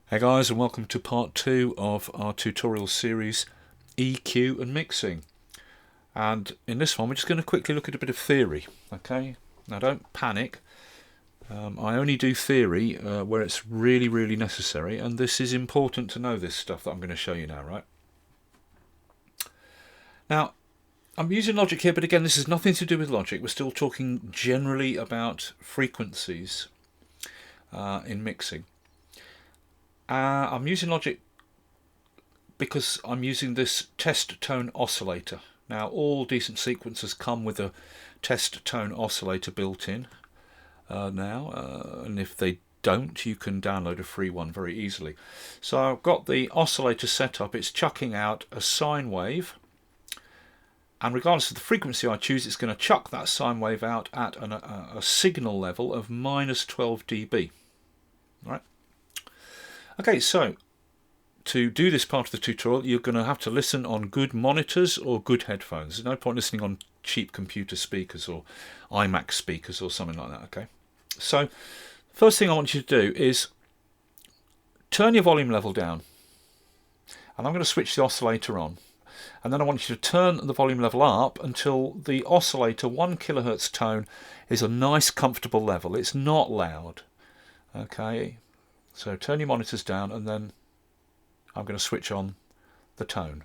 Hey guys, and welcome to part 2 of our tutorial series EQ and mixing. And in this one we're just going to quickly look at a bit of theory. Okay, now don't panic. I only do theory where it's really necessary, and this is important to know, this stuff that I'm going to show you now, right? Now I'm using logic here, but again this has nothing to do with logic. We're still talking generally about frequencies in mixing. I'm using logic because I'm using this test tone oscillator. Now all decent sequencers come with a test tone oscillator built in and if they don't, you can download a free one very easily. So I've got the oscillator setup. It's chucking out a sine wave, and regardless of the frequency I choose, it's going to chuck that sine wave out at a signal level of minus 12 dB. Right? Okay, so to do this part of the tutorial, you're going to have to listen on good monitors or good headphones. There's no point listening on cheap computer speakers or iMac speakers or something like that. Okay, so first thing I want you to do is turn your volume level down, and I'm going to switch the oscillator on, and then I want you to turn the volume level up until the oscillator 1 kHz tone is a nice comfortable level. It's not loud. Okay, so turn your monitors down, and then I'm going to switch on the tone.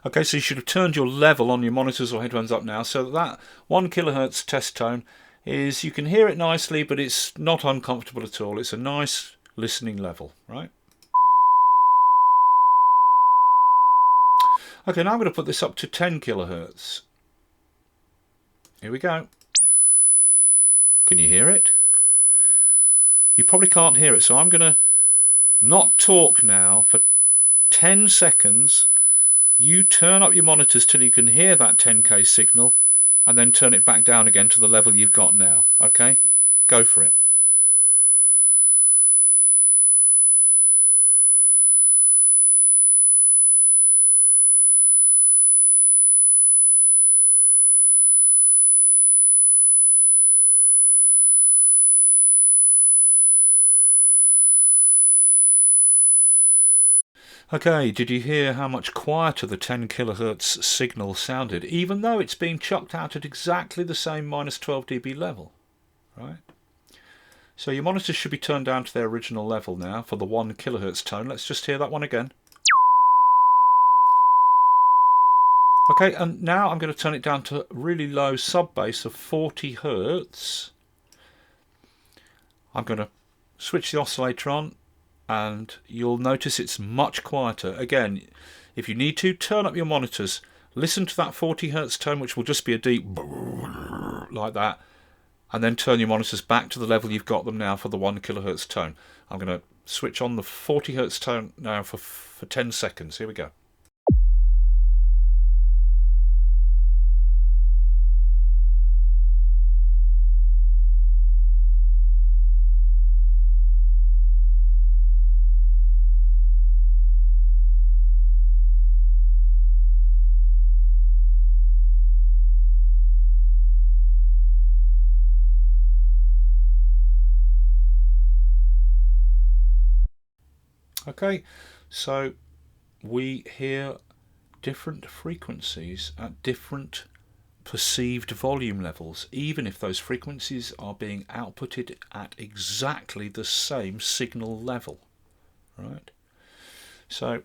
Okay, so you should have turned your level on your monitors or headphones up now, so that 1 kHz test tone is, you can hear it nicely, but it's not uncomfortable at all. It's a nice listening level, right? Okay, now I'm going to put this up to 10 kHz. Here we go. Can you hear it? You probably can't hear it, so I'm going to not talk now for 10 seconds. You turn up your monitors till you can hear that 10K signal, and then turn it back down again to the level you've got now. Okay? Go for it. Okay, did you hear how much quieter the 10 kHz signal sounded, even though it's being chucked out at exactly the same minus 12 dB level? Right? So your monitors should be turned down to their original level now for the 1 kHz tone. Let's just hear that one again. Okay, and now I'm going to turn it down to really low sub bass of 40 Hz. I'm going to switch the oscillator on, and you'll notice it's much quieter. Again, if you need to, turn up your monitors, listen to that 40 Hz tone, which will just be a deep like that, and then turn your monitors back to the level you've got them now for the 1 kHz tone. I'm going to switch on the 40 Hz tone now for 10 seconds. Here we go. Okay, so we hear different frequencies at different perceived volume levels, even if those frequencies are being outputted at exactly the same signal level, right? So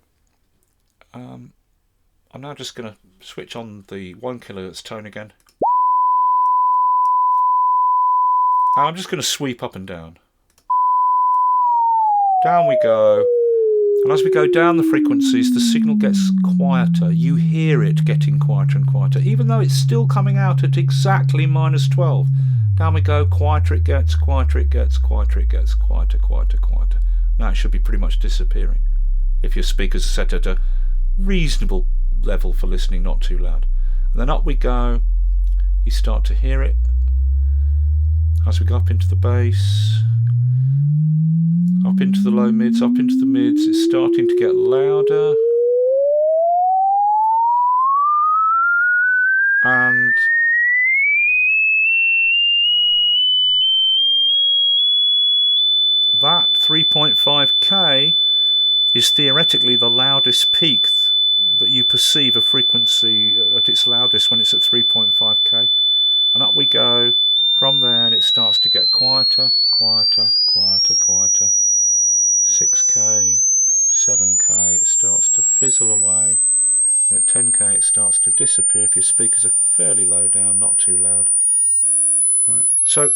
I'm now just going to switch on the 1 kHz tone again. Now I'm just going to sweep up and down. Down we go. And as we go down the frequencies, the signal gets quieter. You hear it getting quieter and quieter, even though it's still coming out at exactly minus 12. Down we go, quieter it gets, quieter it gets, quieter it gets, quieter. Now it should be pretty much disappearing, if your speakers are set at a reasonable level for listening, not too loud. And then up we go, you start to hear it. As we go up into the bass, up into the low mids, up into the mids, it's starting to get louder. and that 3.5k is theoretically the loudest peak that you perceive a frequency at its loudest when it's at 3.5k. And up we go from there, and it starts to get quieter, quieter, quieter, quieter. 6k, 7k, it starts to fizzle away. And at 10k it starts to disappear if your speakers are fairly low down, not too loud. Right, so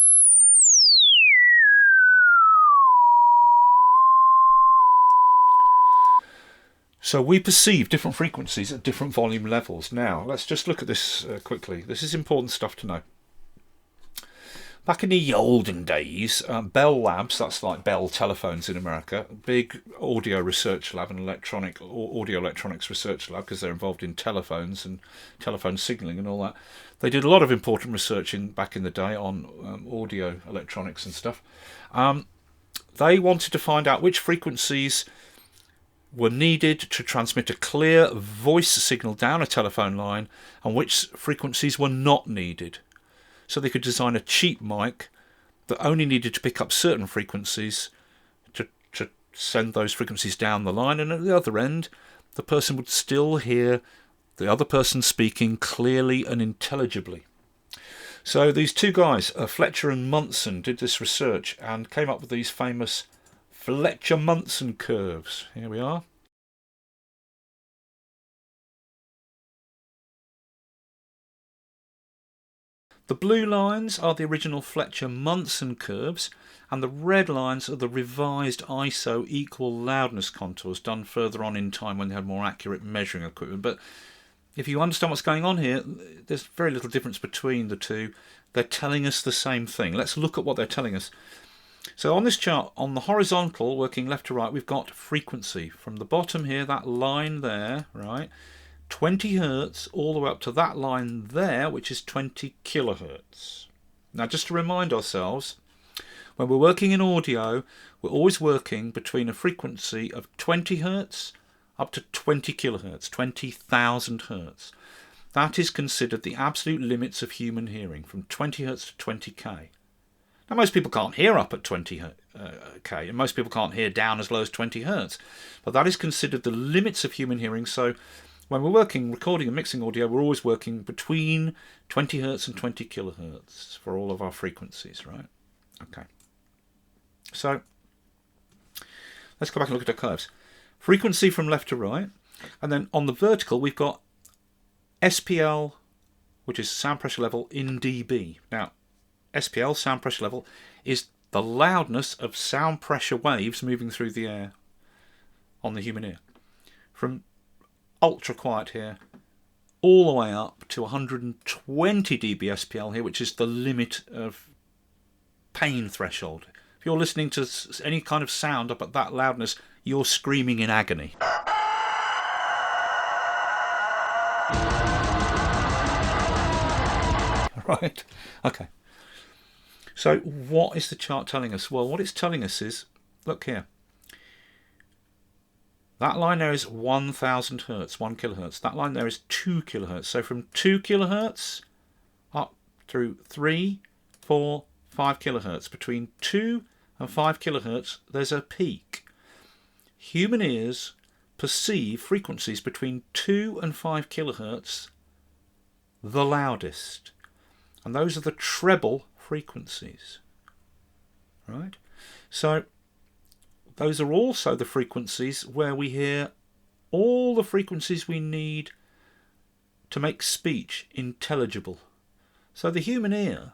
we perceive different frequencies at different volume levels. Now, let's just look at this quickly. This is important stuff to know. Back in the olden days, Bell Labs, that's like Bell Telephones in America, big audio research lab and audio electronics research lab, because they're involved in telephones and telephone signalling and all that. They did a lot of important research back in the day on audio electronics and stuff. They wanted to find out which frequencies were needed to transmit a clear voice signal down a telephone line and which frequencies were not needed. So they could design a cheap mic that only needed to pick up certain frequencies to send those frequencies down the line, and at the other end the person would still hear the other person speaking clearly and intelligibly. So these two guys, Fletcher and Munson, did this research and came up with these famous Fletcher-Munson curves. Here we are. The blue lines are the original Fletcher-Munson curves, and the red lines are the revised ISO equal loudness contours done further on in time when they had more accurate measuring equipment. But if you understand what's going on here, there's very little difference between the two. They're telling us the same thing. Let's look at what they're telling us. So on this chart, on the horizontal, working left to right, we've got frequency. From the bottom here, that line there, right, 20 hertz all the way up to that line there, which is 20 kilohertz. Now, just to remind ourselves, when we're working in audio, we're always working between a frequency of 20 hertz up to 20 kilohertz, 20,000 hertz. That is considered the absolute limits of human hearing, from 20 hertz to 20k. Now, most people can't hear up at 20k, and most people can't hear down as low as 20 hertz, but that is considered the limits of human hearing. So when we're working, recording and mixing audio, we're always working between 20 hertz and 20 kilohertz for all of our frequencies, right? Okay. So let's go back and look at our curves. Frequency from left to right, and then on the vertical we've got SPL, which is sound pressure level in dB. Now, SPL, sound pressure level, is the loudness of sound pressure waves moving through the air on the human ear. From ultra quiet here all the way up to 120 dB SPL here, which is the limit of pain threshold. If you're listening to any kind of sound up at that loudness, you're screaming in agony. Right? Okay. So what is the chart telling us? Well, what it's telling us is, look here. That line there is 1000 hertz, 1 kilohertz. That line there is 2 kilohertz. So from 2 kilohertz up through 3, 4, 5 kilohertz. Between 2 and 5 kilohertz, there's a peak. Human ears perceive frequencies between 2 and 5 kilohertz the loudest. And those are the treble frequencies. Right? So those are also the frequencies where we hear all the frequencies we need to make speech intelligible. So the human ear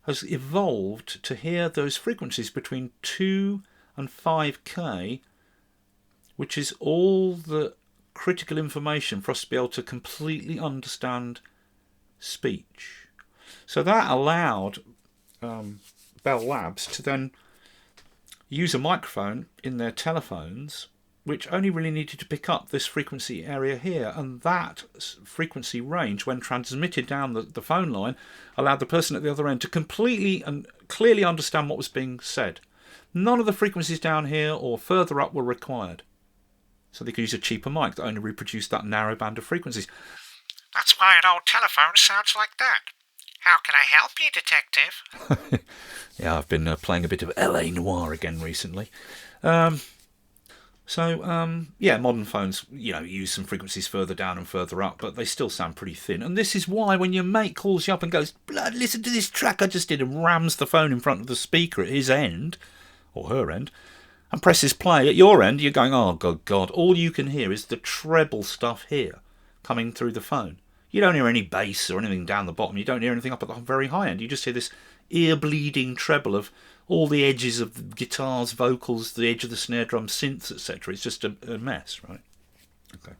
has evolved to hear those frequencies between 2 and 5k, which is all the critical information for us to be able to completely understand speech. So that allowed Bell Labs to then use a microphone in their telephones which only really needed to pick up this frequency area here, and that frequency range, when transmitted down the phone line, allowed the person at the other end to completely and clearly understand what was being said. None of the frequencies down here or further up were required. So they could use a cheaper mic that only reproduced that narrow band of frequencies. That's why an old telephone sounds like that. How can I help you, Detective? Yeah, I've been playing a bit of LA Noire again recently. Yeah, modern phones, use some frequencies further down and further up, but they still sound pretty thin. And this is why when your mate calls you up and goes, "Blood, listen to this track I just did," and rams the phone in front of the speaker at his end, or her end, and presses play at your end, you're going, "Oh, God." All you can hear is the treble stuff here coming through the phone. You don't hear any bass or anything down the bottom. You don't hear anything up at the very high end. You just hear this ear-bleeding treble of all the edges of the guitars, vocals, the edge of the snare drum, synths, etc. It's just a mess, right? Okay.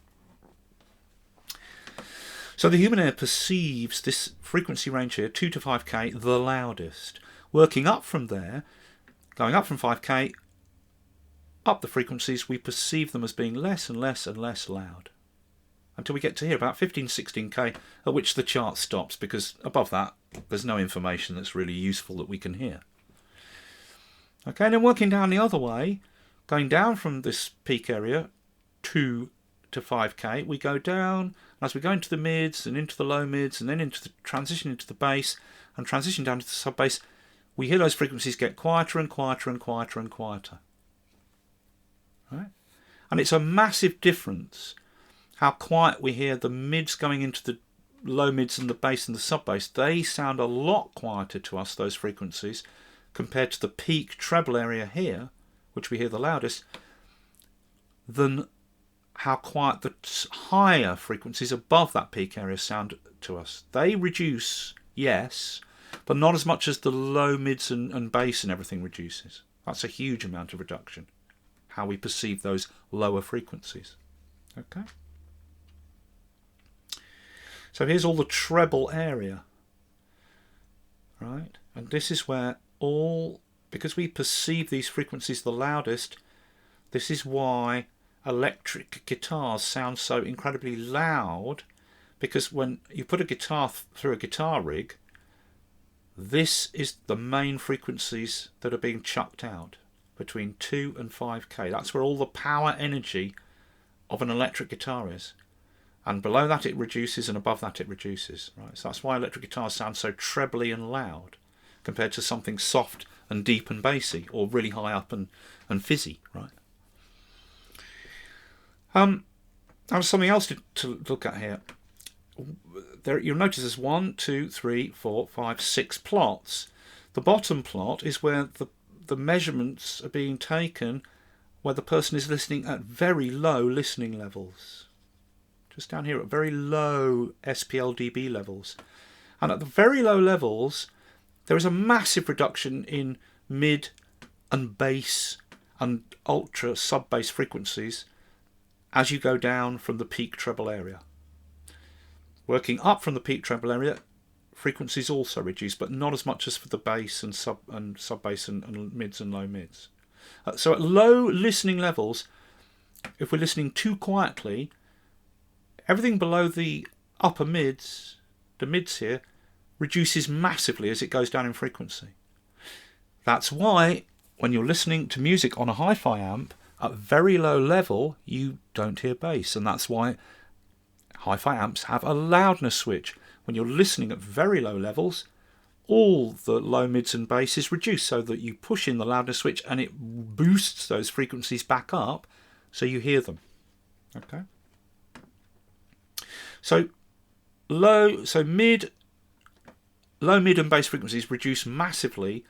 So the human ear perceives this frequency range here, 2 to 5K, the loudest. Working up from there, going up from 5K, up the frequencies, we perceive them as being less and less and less loud. Until we get to here, about 15, 16K, at which the chart stops, because above that, there's no information that's really useful that we can hear. Okay, and then working down the other way, going down from this peak area, 2 to 5K, we go down, and as we go into the mids, and into the low mids, and then into the transition into the bass, and transition down to the sub bass, we hear those frequencies get quieter and quieter and quieter and quieter. Right? And it's a massive difference how quiet we hear the mids going into the low mids and the bass and the sub bass. They sound a lot quieter to us, those frequencies, compared to the peak treble area here, which we hear the loudest, than how quiet the higher frequencies above that peak area sound to us. They reduce, yes, but not as much as the low mids and bass and everything reduces. That's a huge amount of reduction, how we perceive those lower frequencies. Okay. So here's all the treble area, right? And this is where because we perceive these frequencies the loudest, this is why electric guitars sound so incredibly loud, because when you put a guitar through a guitar rig, this is the main frequencies that are being chucked out, between 2 and 5K. That's where all the power energy of an electric guitar is. And below that it reduces, and above that it reduces. Right? So that's why electric guitars sound so trebly and loud compared to something soft and deep and bassy, or really high up and fizzy. Right? There's something else to look at here. You'll notice there's 1, 2, 3, 4, 5, 6 plots. The bottom plot is where the measurements are being taken where the person is listening at very low listening levels. Just down here at very low SPLDB levels. And at the very low levels, there is a massive reduction in mid and bass and ultra sub-bass frequencies as you go down from the peak treble area. Working up from the peak treble area, frequencies also reduce, but not as much as for the bass and sub-bass and mids and low mids. So at low listening levels, if we're listening too quietly, everything below the upper mids, the mids here, reduces massively as it goes down in frequency. That's why when you're listening to music on a hi-fi amp, at very low level, you don't hear bass. And that's why hi-fi amps have a loudness switch. When you're listening at very low levels, all the low mids and bass is reduced so that you push in the loudness switch and it boosts those frequencies back up so you hear them. Okay? So low mid and bass frequencies reduce massively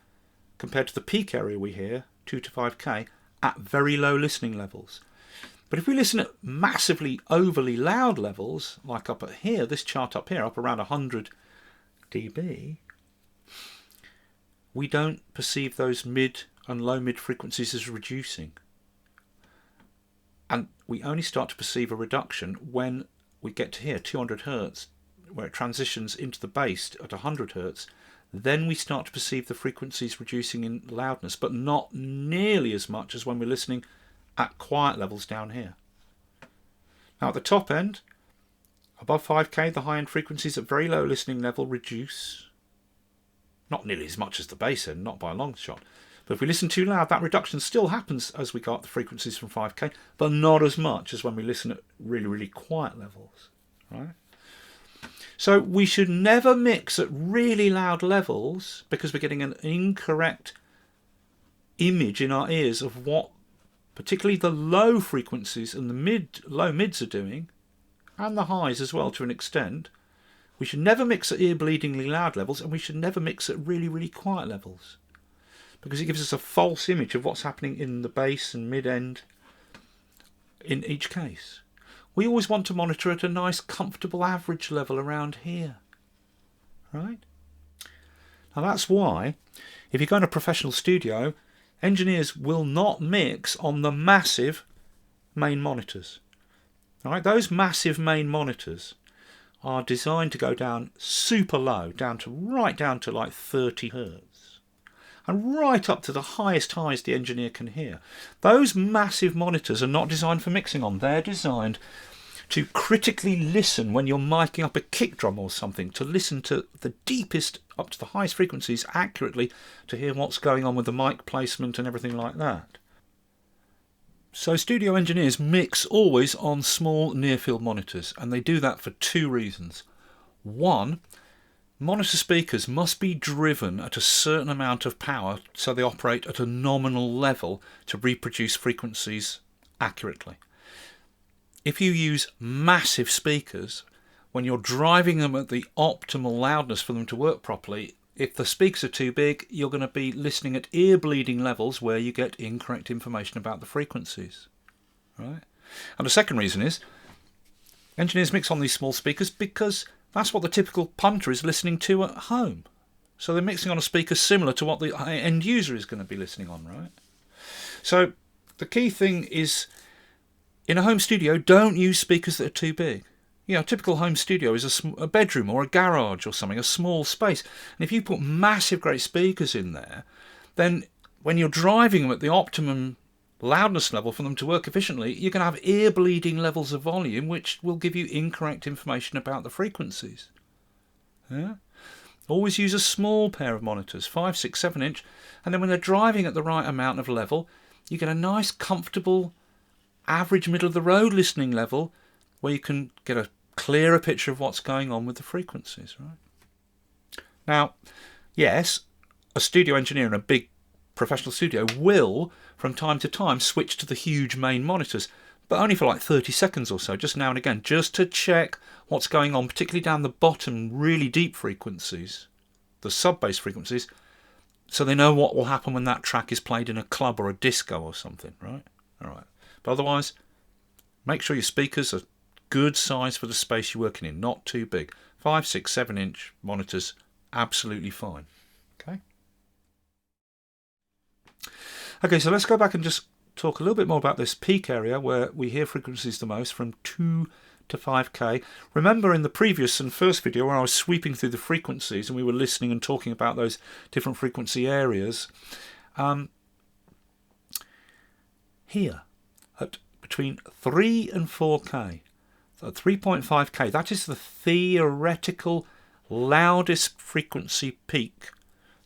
compared to the peak area we hear, 2 to 5K, at very low listening levels. But if we listen at massively overly loud levels, like up at here, this chart up here, up around 100 dB, we don't perceive those mid and low mid frequencies as reducing. And we only start to perceive a reduction when we get to here, 200 Hertz, where it transitions into the bass at 100 Hertz. Then we start to perceive the frequencies reducing in loudness, but not nearly as much as when we're listening at quiet levels down here. Now at the top end, above 5K, the high-end frequencies at very low listening level reduce. Not nearly as much as the bass end, not by a long shot. But if we listen too loud, that reduction still happens as we go up the frequencies from 5K, but not as much as when we listen at really, really quiet levels. Right? So we should never mix at really loud levels because we're getting an incorrect image in our ears of what particularly the low frequencies and the low mids are doing, and the highs as well to an extent. We should never mix at ear-bleedingly loud levels, and we should never mix at really, really quiet levels, because it gives us a false image of what's happening in the bass and mid-end in each case. We always want to monitor at a nice, comfortable average level around here. Right? Now that's why, if you go in a professional studio, engineers will not mix on the massive main monitors. Right? Those massive main monitors are designed to go down super low, right down to like 30 Hertz, and right up to the highest highs the engineer can hear. Those massive monitors are not designed for mixing on. They're designed to critically listen when you're miking up a kick drum or something, to listen to the deepest up to the highest frequencies accurately, to hear what's going on with the mic placement and everything like that. So studio engineers mix always on small near-field monitors, and they do that for two reasons. One, monitor speakers must be driven at a certain amount of power so they operate at a nominal level to reproduce frequencies accurately. If you use massive speakers, when you're driving them at the optimal loudness for them to work properly, if the speakers are too big, you're going to be listening at ear-bleeding levels where you get incorrect information about the frequencies. Right? And the second reason is, engineers mix on these small speakers because that's what the typical punter is listening to at home. So they're mixing on a speaker similar to what the end user is going to be listening on, right? So the key thing is, in a home studio, don't use speakers that are too big. You know, a typical home studio is a bedroom or a garage or something, a small space. And if you put massive, great speakers in there, then when you're driving them at the optimum loudness level for them to work efficiently, you're going to have ear-bleeding levels of volume, which will give you incorrect information about the frequencies. Yeah? Always use a small pair of monitors, 5, 6, 7 inch, and then when they're driving at the right amount of level, you get a nice, comfortable, average middle-of-the-road listening level where you can get a clearer picture of what's going on with the frequencies. Right? Now, yes, a studio engineer in a big professional studio will, from time to time, switch to the huge main monitors, but only for like 30 seconds or so, just now and again, just to check what's going on, particularly down the bottom, really deep frequencies, the sub-bass frequencies, so they know what will happen when that track is played in a club or a disco or something, right? All right. But otherwise, make sure your speakers are good size for the space you're working in, not too big. 5, 6, 7 inch monitors, absolutely fine. Okay, so let's go back and just talk a little bit more about this peak area where we hear frequencies the most, from 2 to 5K. Remember in the previous and first video where I was sweeping through the frequencies and we were listening and talking about those different frequency areas, here at between 3 and 4K, so 3.5K, that is the theoretical loudest frequency peak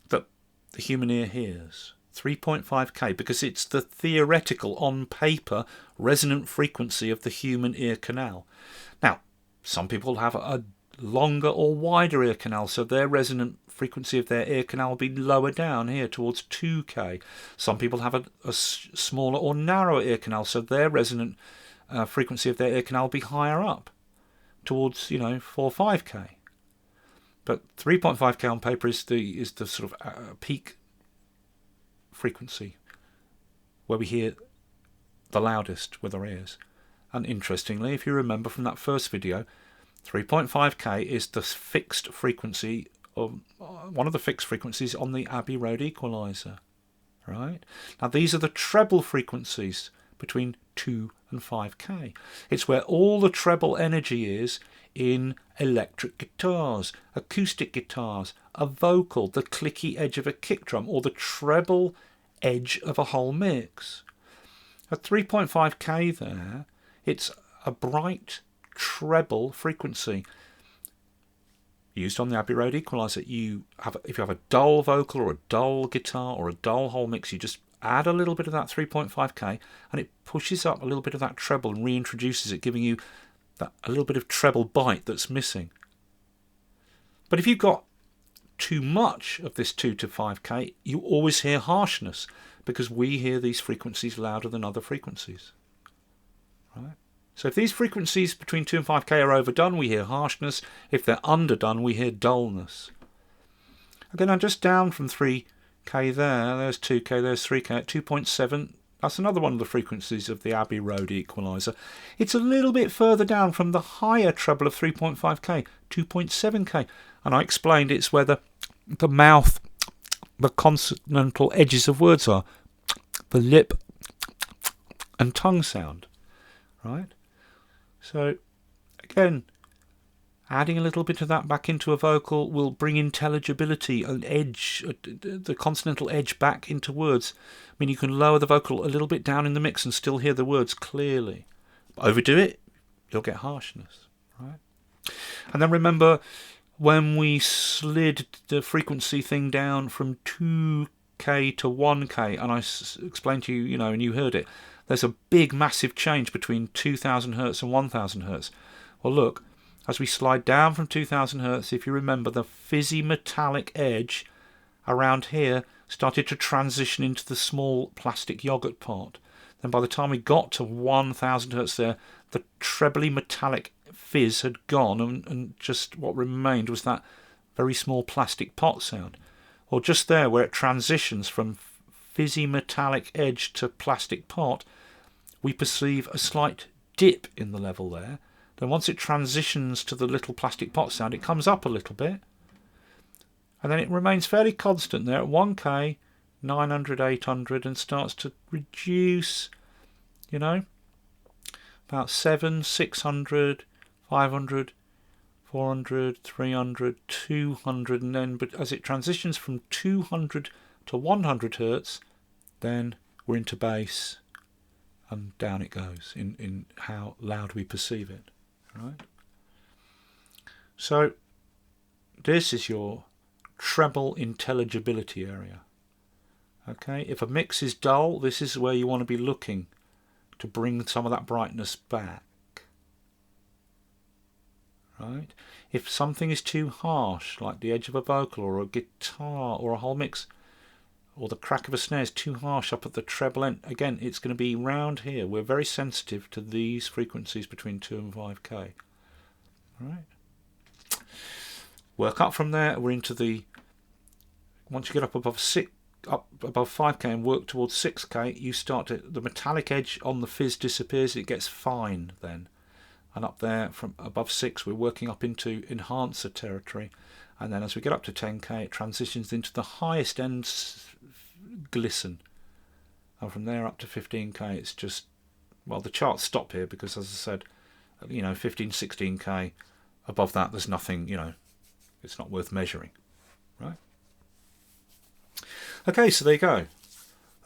that the human ear hears. 3.5K, because it's the theoretical, on paper, resonant frequency of the human ear canal. Now, some people have a longer or wider ear canal, so their resonant frequency of their ear canal will be lower down here towards 2K. Some people have a smaller or narrower ear canal, so their resonant frequency of their ear canal will be higher up towards 4 or 5K. But 3.5K on paper is the sort of peak frequency where we hear the loudest with our ears. And interestingly, if you remember from that first video, 3.5K is the fixed frequency, of one of the fixed frequencies on the Abbey Road equalizer. Right? Now these are the treble frequencies between 2 and 5K. It's where all the treble energy is in electric guitars, acoustic guitars, a vocal, the clicky edge of a kick drum, or the treble edge of a whole mix. At 3.5K there, it's a bright treble frequency used on the Abbey Road equalizer. If you have a dull vocal or a dull guitar or a dull whole mix, you just add a little bit of that 3.5K and it pushes up a little bit of that treble and reintroduces it, giving you a little bit of treble bite that's missing. But if you've got too much of this 2 to 5k, you always hear harshness, because we hear these frequencies louder than other frequencies. Right? So if these frequencies between 2 and 5k are overdone, we hear harshness. If they're underdone, we hear dullness. Again, I'm just down from 3k there. There's 2k, there's 3k at 2.7. That's another one of the frequencies of the Abbey Road equaliser. It's a little bit further down from the higher treble of 3.5k, 2.7k. And I explained it's where the mouth, the consonantal edges of words are, the lip and tongue sound. Right? So, again, adding a little bit of that back into a vocal will bring intelligibility, an edge, the consonantal edge back into words. I mean, you can lower the vocal a little bit down in the mix and still hear the words clearly. Overdo it, you'll get harshness. Right? And then remember, when we slid the frequency thing down from 2k to 1k, and I explained to you, and you heard it, there's a big, massive change between 2000 Hertz and 1000 Hertz. Well, look, as we slide down from 2000 Hertz, if you remember, the fizzy metallic edge around here started to transition into the small plastic yogurt part. Then by the time we got to 1000 Hertz there, the trebly metallic fizz had gone, and just what remained was that very small plastic pot sound. Or just there where it transitions from fizzy metallic edge to plastic pot, we perceive a slight dip in the level there. Then once it transitions to the little plastic pot sound, it comes up a little bit. And then it remains fairly constant there at 1k, 900, 800, and starts to reduce, about 7, 600, 500, 400, 300, 200, and then, but as it transitions from 200 to 100 Hertz, then we're into bass, and down it goes in how loud we perceive it. Right? So this is your treble intelligibility area. Okay, if a mix is dull, this is where you want to be looking to bring some of that brightness back. Right? If something is too harsh, like the edge of a vocal or a guitar or a whole mix, or the crack of a snare is too harsh up at the treble end, again, it's going to be round here. We're very sensitive to these frequencies between 2 and 5k. Right? Work up from there. We're into the, once you get up above 5k and work towards 6k, you start to, the metallic edge on the fizz disappears. It gets fine then. And up there from above 6, we're working up into enhancer territory. And then as we get up to 10k, it transitions into the highest end glisten. And from there up to 15k, it's just, well, the charts stop here because, as I said, 15, 16k, above that, there's nothing, it's not worth measuring. Right? Okay, so there you go.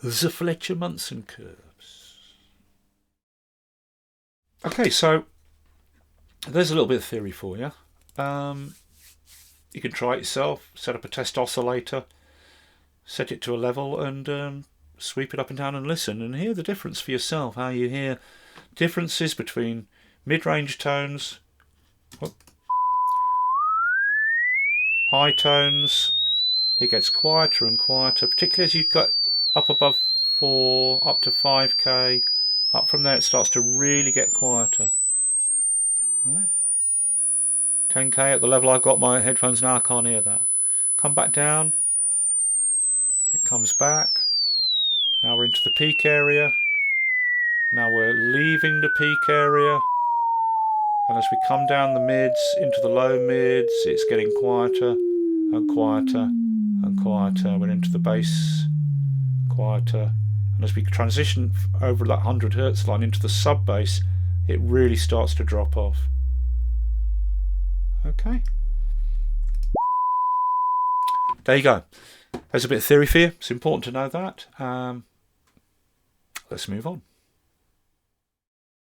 The Fletcher-Munson curves. Okay, so there's a little bit of theory for you. You can try it yourself, set up a test oscillator, set it to a level, and sweep it up and down and listen, and hear the difference for yourself, how you hear differences between mid-range tones, high tones. It gets quieter and quieter, particularly as you go up above 4, up to 5k. Up from there it starts to really get quieter. Right? 10k at the level I've got my headphones now, I can't hear that. Come back down. It comes back. Now we're into the peak area. Now we're leaving the peak area. And as we come down the mids into the low mids, it's getting quieter and quieter and quieter. We're into the bass, quieter. And as we transition over that 100 Hertz line into the sub bass, it really starts to drop off. Okay. There you go. There's a bit of theory for you. It's important to know that. Let's move on.